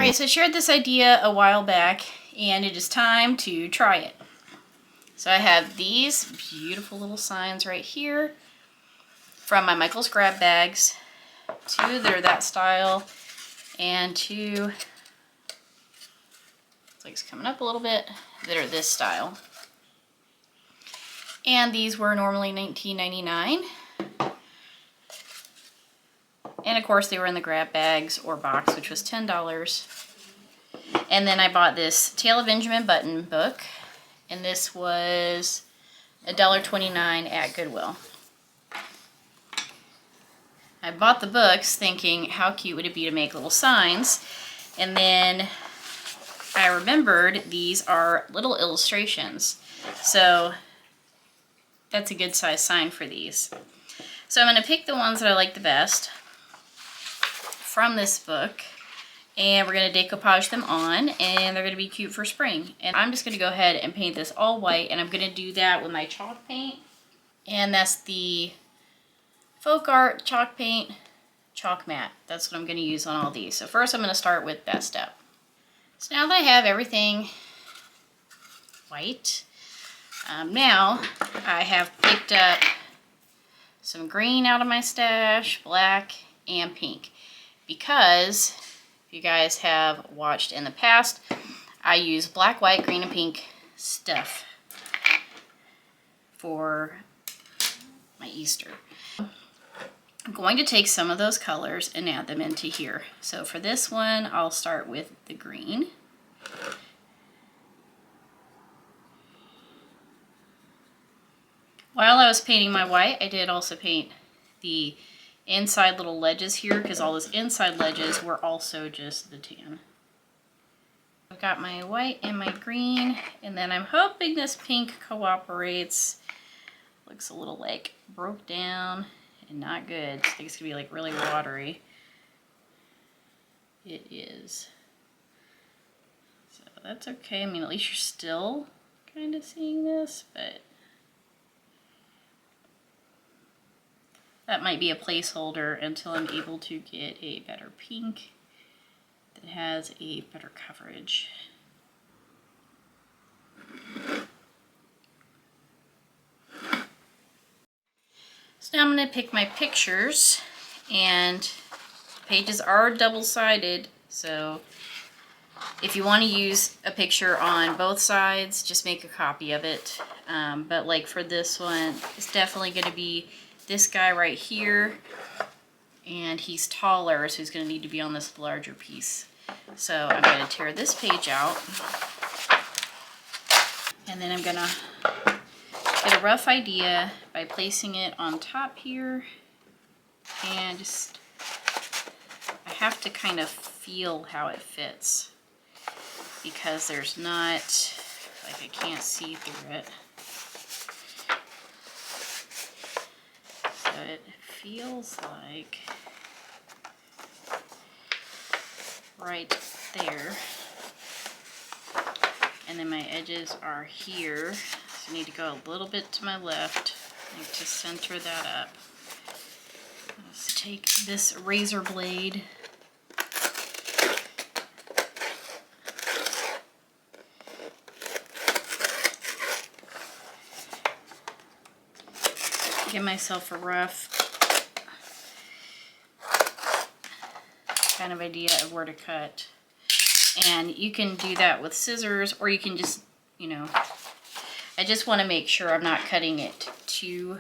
Alright, so I shared this idea a while back, and it is time to try it. So I have these beautiful little signs right here from my Michael's grab bags. Two that are that style, and two, it's like it's coming up a little bit, that are this style. And these were normally $19.99. And of course they were in the grab bags or box, which was $10. And then I bought this Tale of Benjamin button book, and this was $1.29 at Goodwill. I bought the books thinking how cute would it be to make little signs, and then I remembered these are little illustrations, so that's a good size sign for these. So I'm going to pick the ones that I like the best from this book, and we're going to decoupage them on, and they're going to be cute for spring. And I'm just going to go ahead and paint this all white, and I'm going to do that with my chalk paint, and that's the Folk Art Chalk Paint Chalk Matte. That's what I'm going to use on all these. So first I'm going to start with Best Step. So now that I have everything white, now I have picked up some green out of my stash, black, and pink. Because if you guys have watched in the past, I use black, white, green, and pink stuff for my Easter. I'm going to take some of those colors and add them into here. So for this one, I'll start with the green. While I was painting my white, I did also paint the inside little ledges here, because all those inside ledges were also just the tan. I've got my white and my green, and then I'm hoping this pink cooperates. Looks a little like broke down. Not good. I think it's gonna be like really watery. It is. So that's okay. I mean, at least you're still kind of seeing this, but that might be a placeholder until I'm able to get a better pink that has a better coverage. So now I'm going to pick my pictures, and the pages are double-sided, so if you want to use a picture on both sides, just make a copy of it. But like for this one, it's definitely going to be this guy right here, and he's taller, so he's going to need to be on this larger piece. So I'm going to tear this page out, and then I'm going to get a rough idea by placing it on top here, and just, I have to kind of feel how it fits, because there's not, like I can't see through it. So it feels like right there, and then my edges are here. So I need to go a little bit to my left, like to center that up. Let's take this razor blade give myself a rough kind of idea of where to cut. And you can do that with scissors, or you can just, you know, I just want to make sure I'm not cutting it too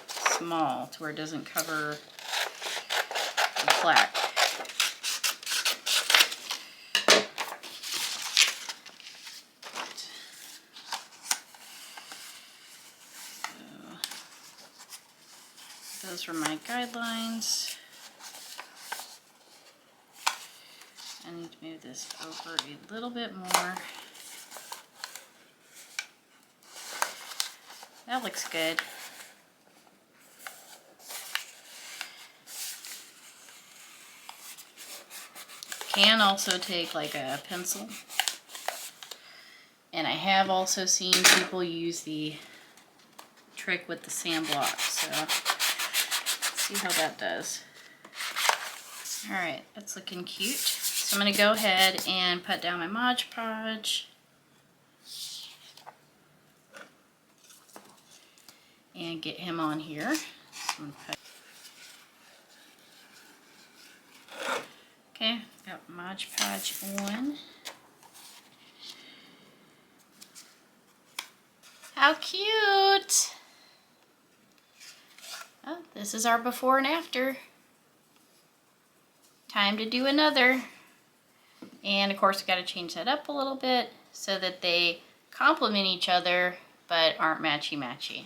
small to where it doesn't cover the plaque. So, those were my guidelines. I need to move this over a little bit more. That looks good. Can also take like a pencil. And I have also seen people use the trick with the sand block. So let's see how that does. Alright, that's looking cute. So I'm going to go ahead and put down my Mod Podge. And get him on here. So okay, got Mod Podge on. How cute! Oh, this is our before and after. Time to do another. And of course, we got to change that up a little bit so that they complement each other but aren't matchy-matchy.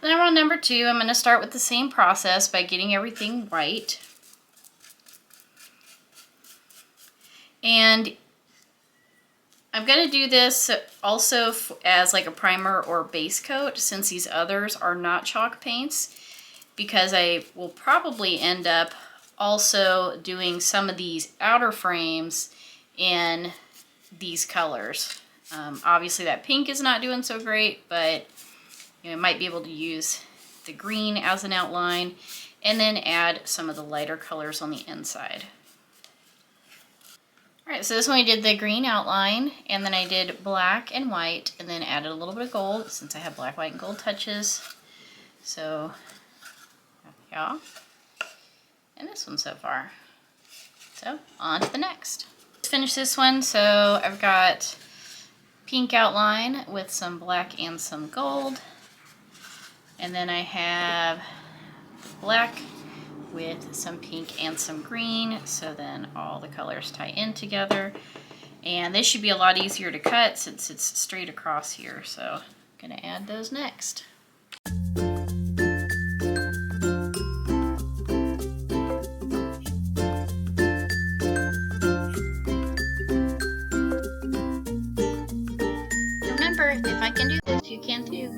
Then on number 2, I'm going to start with the same process by getting everything white. And I'm going to do this also as like a primer or base coat, since these others are not chalk paints, because I will probably end up also doing some of these outer frames in these colors. Obviously that pink is not doing so great, but I might be able to use the green as an outline and then add some of the lighter colors on the inside. Alright, so this one I did the green outline, and then I did black and white, and then added a little bit of gold, since I have black, white, and gold touches. So, yeah. And this one so far. So, on to the next. Let's finish this one. So, I've got pink outline with some black and some gold. And then I have black with some pink and some green, so then all the colors tie in together. And this should be a lot easier to cut since it's straight across here, so I'm gonna add those next. Remember, if I can do this, you can too.